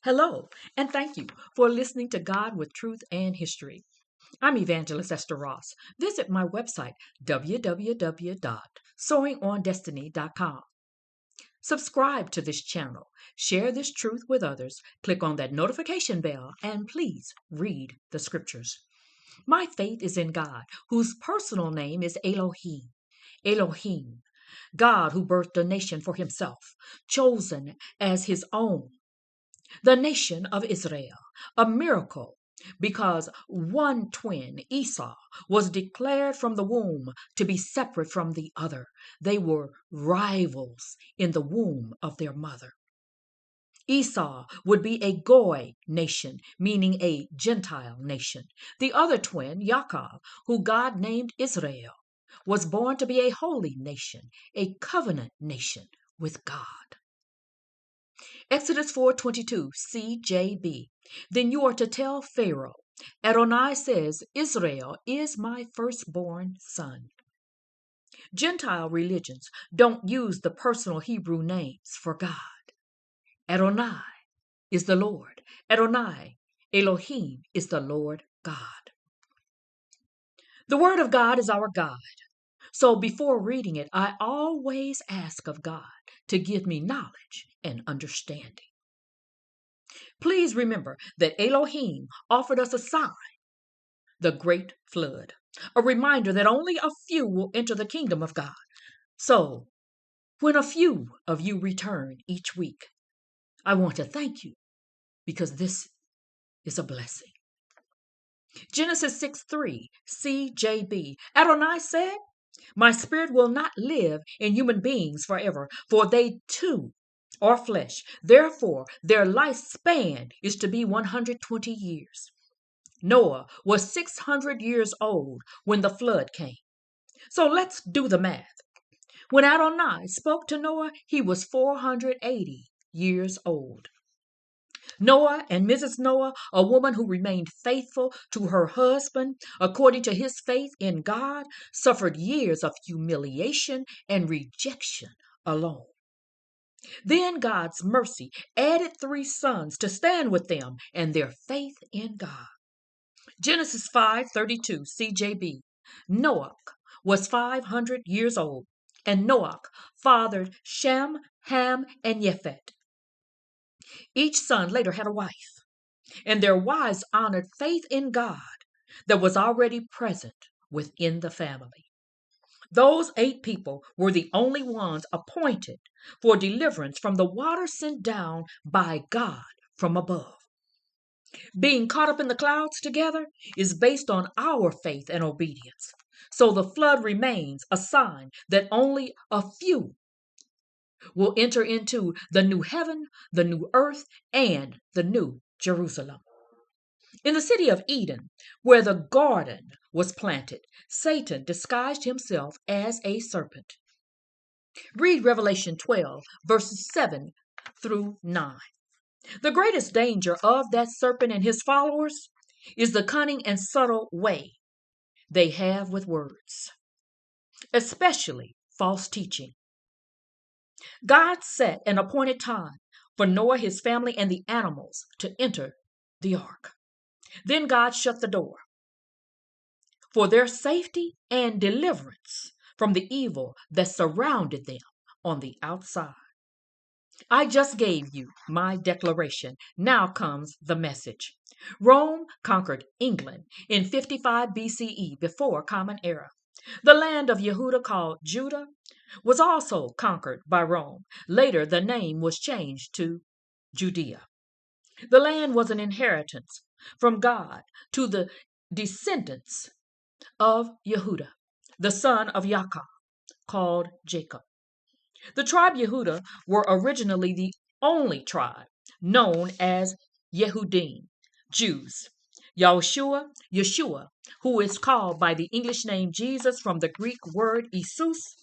Hello, and thank you for listening to God with Truth and History. I'm Evangelist Esther Ross. Visit my website, www.soaringondestiny.com. Subscribe to this channel, share this truth with others, click on that notification bell, and please read the scriptures. My faith is in God, whose personal name is Elohim. Elohim, God who birthed a nation for himself, chosen as his own. The nation of Israel, a miracle because one twin, Esau, was declared from the womb to be separate from the other. They were rivals in the womb of their mother. Esau would be a Goy nation, meaning a Gentile nation. The other twin, Yaakov, who God named Israel, was born to be a holy nation, a covenant nation with God. Exodus 4:22, CJB. Then you are to tell Pharaoh, Adonai says, Israel is my firstborn son. Gentile religions don't use the personal Hebrew names for God. Adonai is the Lord. Adonai, Elohim, is the Lord God. The Word of God is our God. So before reading it, I always ask of God to give me knowledge and understanding. Please remember that Elohim offered us a sign, the great flood, a reminder that only a few will enter the kingdom of God. So, when a few of you return each week, I want to thank you because this is a blessing. Genesis 6:3, CJB. Adonai said, my spirit will not live in human beings forever, for they too are flesh. Therefore, their lifespan is to be 120 years. Noah was 600 years old when the flood came. So let's do the math. When Adonai spoke to Noah, he was 480 years old. Noah and Mrs. Noah, a woman who remained faithful to her husband according to his faith in God, suffered years of humiliation and rejection alone. Then God's mercy added 3 sons to stand with them and their faith in God. Genesis 5:32, CJB. Noah was 500 years old, and Noah fathered Shem, Ham, and Japheth. Each son later had a wife, and their wives honored faith in God that was already present within the family. Those 8 people were the only ones appointed for deliverance from the water sent down by God from above. Being caught up in the clouds together is based on our faith and obedience. So the flood remains a sign that only a few will enter into the new heaven, the new earth, and the new Jerusalem. In the city of Eden, where the garden was planted, Satan disguised himself as a serpent. Read Revelation 12, verses 7 through 9. The greatest danger of that serpent and his followers is the cunning and subtle way they have with words, especially false teaching. God set an appointed time for Noah, his family, and the animals to enter the ark. Then God shut the door for their safety and deliverance from the evil that surrounded them on the outside. I just gave you my declaration. Now comes the message. Rome conquered England in 55 BCE before Common Era. The land of Yehuda, called Judah, was also conquered by Rome. Later, the name was changed to Judea. The land was an inheritance from God to the descendants of Yehuda, the son of Yaakov, called Jacob. The tribe Yehuda were originally the only tribe known as Yehudim, Jews. Yeshua, who is called by the English name Jesus from the Greek word Isus,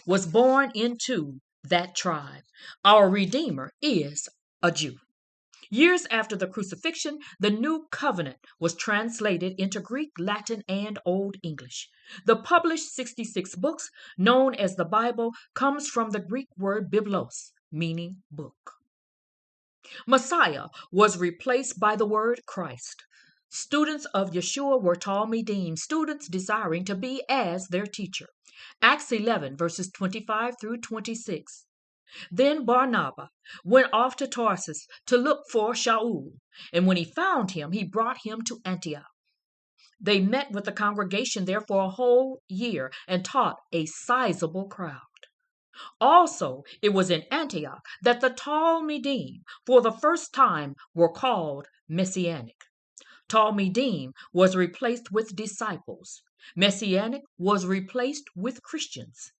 was born into that tribe. Our Redeemer is a Jew. Years after the crucifixion, the New Covenant was translated into Greek, Latin, and Old English. The published 66 books, known as the Bible, comes from the Greek word biblos, meaning book. Messiah was replaced by the word Christ. Students of Yeshua were Talmidim, students desiring to be as their teacher. Acts 11, verses 25 through 26. Then Barnabas went off to Tarsus to look for Shaul, and when he found him, he brought him to Antioch. They met with the congregation there for a whole year and taught a sizable crowd. Also, it was in Antioch that the Talmidim, for the first time, were called Messianic. Talmidim was replaced with disciples. Messianic was replaced with Christians.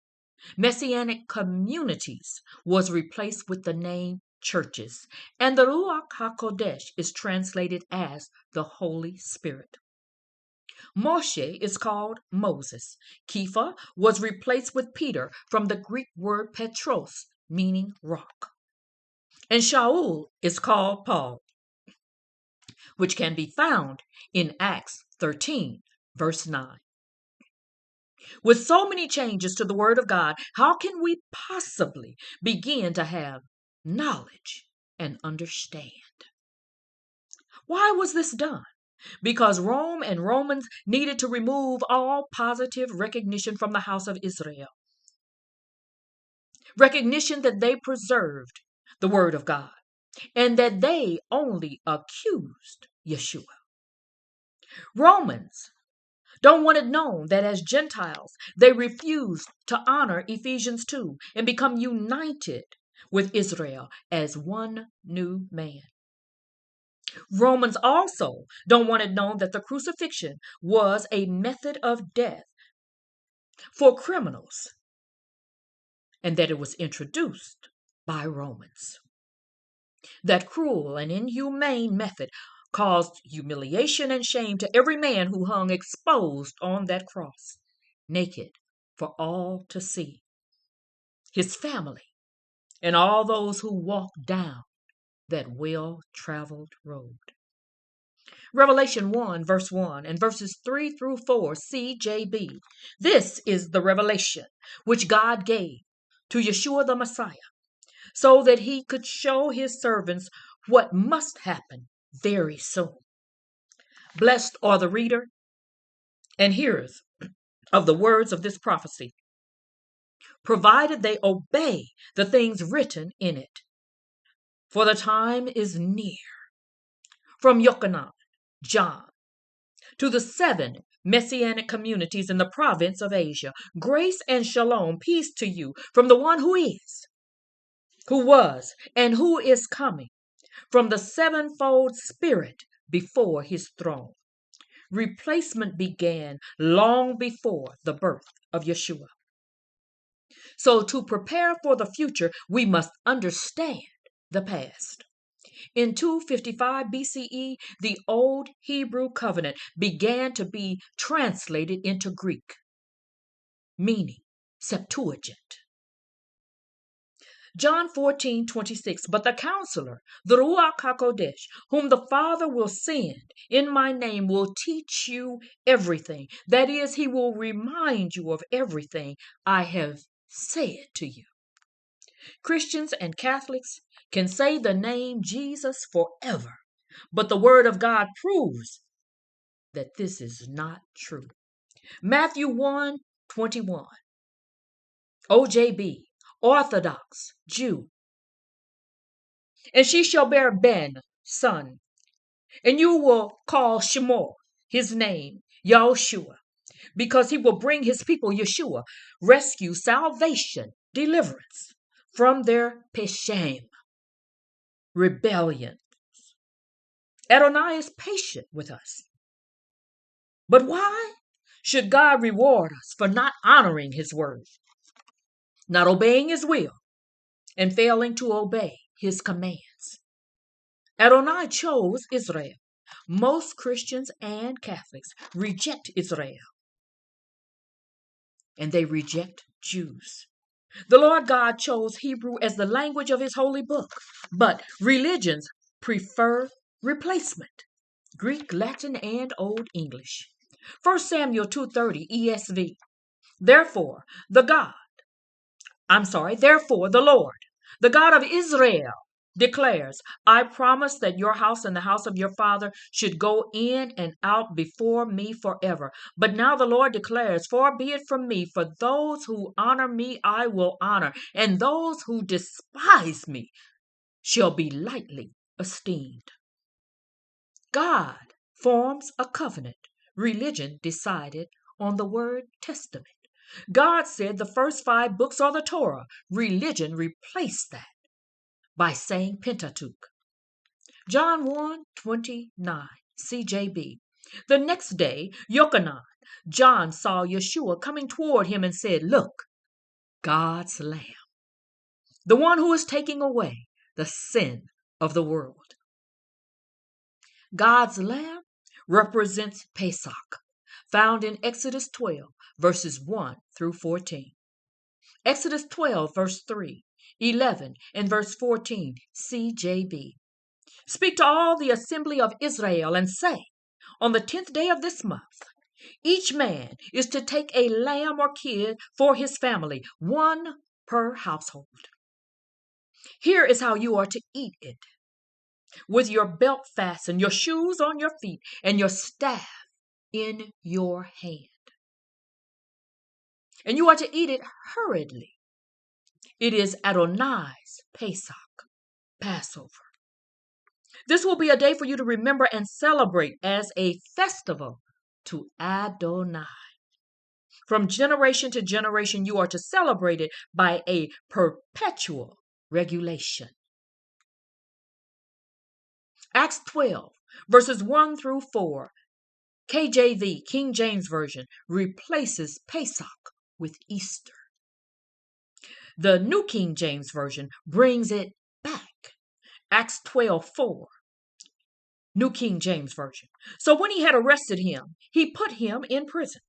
Messianic communities was replaced with the name churches. And the Ruach HaKodesh is translated as the Holy Spirit. Moshe is called Moses. Kepha was replaced with Peter from the Greek word Petros, meaning rock. And Shaul is called Paul, which can be found in Acts 13, verse 9. With so many changes to the Word of God, how can we possibly begin to have knowledge and understand? Why was this done? Because Rome and Romans needed to remove all positive recognition from the house of Israel. Recognition that they preserved the Word of God and that they only accused Yeshua. Romans don't want it known that as Gentiles, they refused to honor Ephesians 2 and become united with Israel as one new man. Romans also don't want it known that the crucifixion was a method of death for criminals and that it was introduced by Romans. That cruel and inhumane method caused humiliation and shame to every man who hung exposed on that cross, naked for all to see. His family and all those who walked down that well-traveled road. Revelation 1, verse 1 and verses 3 through 4, CJB. This is the revelation which God gave to Yeshua the Messiah so that he could show his servants what must happen very soon. Blessed are the reader and hearers of the words of this prophecy, provided they obey the things written in it. For the time is near. From Yochanan, John, to the 7 Messianic communities in the province of Asia, grace and shalom, peace to you from the one who is, who was, and who is coming, from the sevenfold Spirit before his throne. Replacement began long before the birth of Yeshua. So to prepare for the future, we must understand the past. In 255 BCE, the old Hebrew covenant began to be translated into Greek, meaning Septuagint. John 14:26, but the counselor, the Ruach HaKodesh, whom the Father will send in my name, will teach you everything. That is, he will remind you of everything I have said to you. Christians and Catholics can say the name Jesus forever, but the Word of God proves that this is not true. Matthew 1:21, OJB, Orthodox Jew. And she shall bear Ben, son, and you will call Shemor, his name, Yahushua, because he will bring his people, Yeshua, rescue, salvation, deliverance from their peshem, rebellion. Adonai is patient with us. But why should God reward us for not honoring his word, not obeying his will, and failing to obey his commands? Adonai chose Israel. Most Christians and Catholics reject Israel, and they reject Jews. The Lord God chose Hebrew as the language of his holy book, but religions prefer replacement, Greek, Latin, and Old English. 1 Samuel 2:30 ESV. Therefore, the Lord, the God of Israel, declares, I promise that your house and the house of your father should go in and out before me forever. But now the Lord declares, far be it from me, for those who honor me I will honor, and those who despise me shall be lightly esteemed. God forms a covenant. Religion decided on the word testament. God said the first 5 books are the Torah. Religion replaced that by saying Pentateuch. John 1:29, CJB. The next day, Yochanan, John saw Yeshua coming toward him and said, look, God's Lamb, the one who is taking away the sin of the world. God's Lamb represents Pesach, found in Exodus 12, verses 1 through 14. Exodus 12, verse 3, 11, and verse 14, CJB. Speak to all the assembly of Israel and say, on the 10th day of this month, each man is to take a lamb or kid for his family, 1 per household. Here is how you are to eat it. With your belt fastened, your shoes on your feet, and your staff in your hand. And you are to eat it hurriedly. It is Adonai's Pesach, Passover. This will be a day for you to remember and celebrate as a festival to Adonai. From generation to generation, you are to celebrate it by a perpetual regulation. Acts 12, verses 1 through 4, KJV, King James Version, replaces Pesach with Easter. The New King James Version brings it back. Acts 12:4, New King James Version. So when he had arrested him, he put him in prison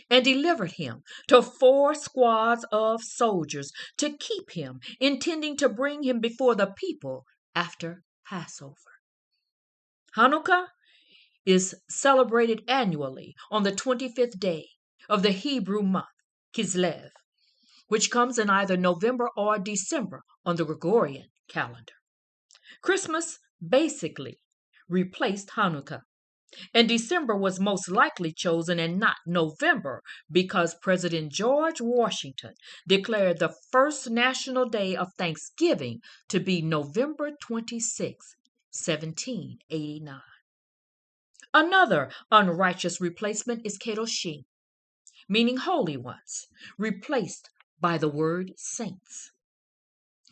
and delivered him to 4 squads of soldiers to keep him, intending to bring him before the people after Passover. Hanukkah is celebrated annually on the 25th day of the Hebrew month, Kislev, which comes in either November or December on the Gregorian calendar. Christmas basically replaced Hanukkah, and December was most likely chosen and not November because President George Washington declared the first national day of Thanksgiving to be November 26, 1789. Another unrighteous replacement is Kedoshim, meaning holy ones, replaced by the word saints.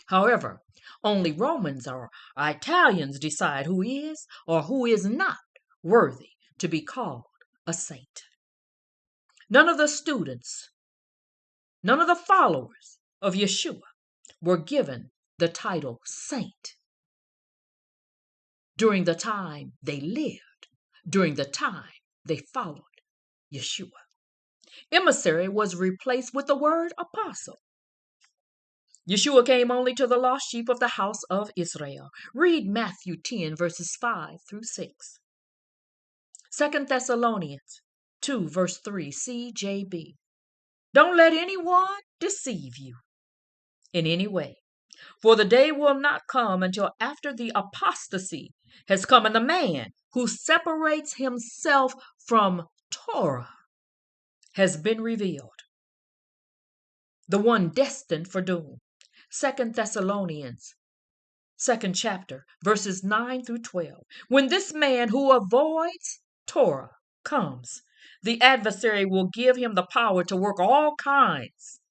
However, only Romans or Italians decide who is or who is not worthy to be called a saint. None of the students, none of the followers of Yeshua were given the title saint during the time they lived, during the time they followed Yeshua. Emissary was replaced with the word apostle. Yeshua came only to the lost sheep of the house of Israel. Read Matthew 10, verses 5 through 6. 2 Thessalonians 2, verse 3, CJB. Don't let anyone deceive you in any way, for the day will not come until after the apostasy has come and the man who separates himself from Torah has been revealed, the one destined for doom. 2 Thessalonians, 2nd chapter, verses 9 through 12. When this man who avoids Torah comes, the adversary will give him the power to work all kinds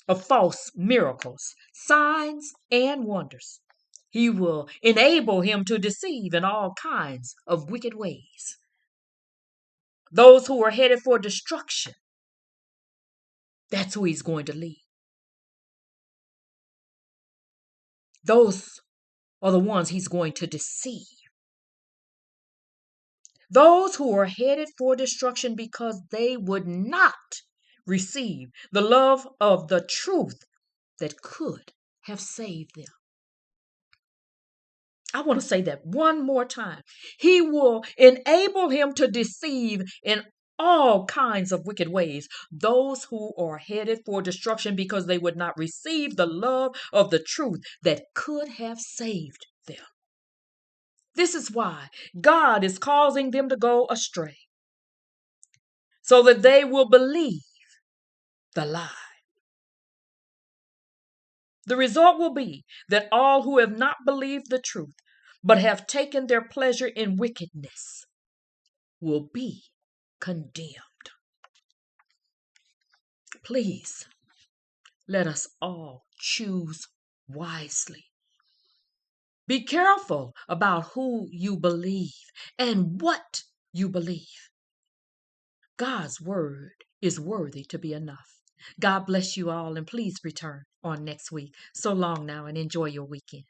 of false miracles, signs, and wonders. He will enable him to deceive in all kinds of wicked ways. Those who are headed for destruction, that's who he's going to lead. Those are the ones he's going to deceive. Those who are headed for destruction because they would not receive the love of the truth that could have saved them. I want to say that one more time. He will enable him to deceive in all kinds of wicked ways, those who are headed for destruction because they would not receive the love of the truth that could have saved them. This is why God is causing them to go astray, so that they will believe the lie. The result will be that all who have not believed the truth, but have taken their pleasure in wickedness, will be condemned. Please, let us all choose wisely. Be careful about who you believe and what you believe. God's word is worthy to be enough. God bless you all, and please return on next week. So long now, and enjoy your weekend.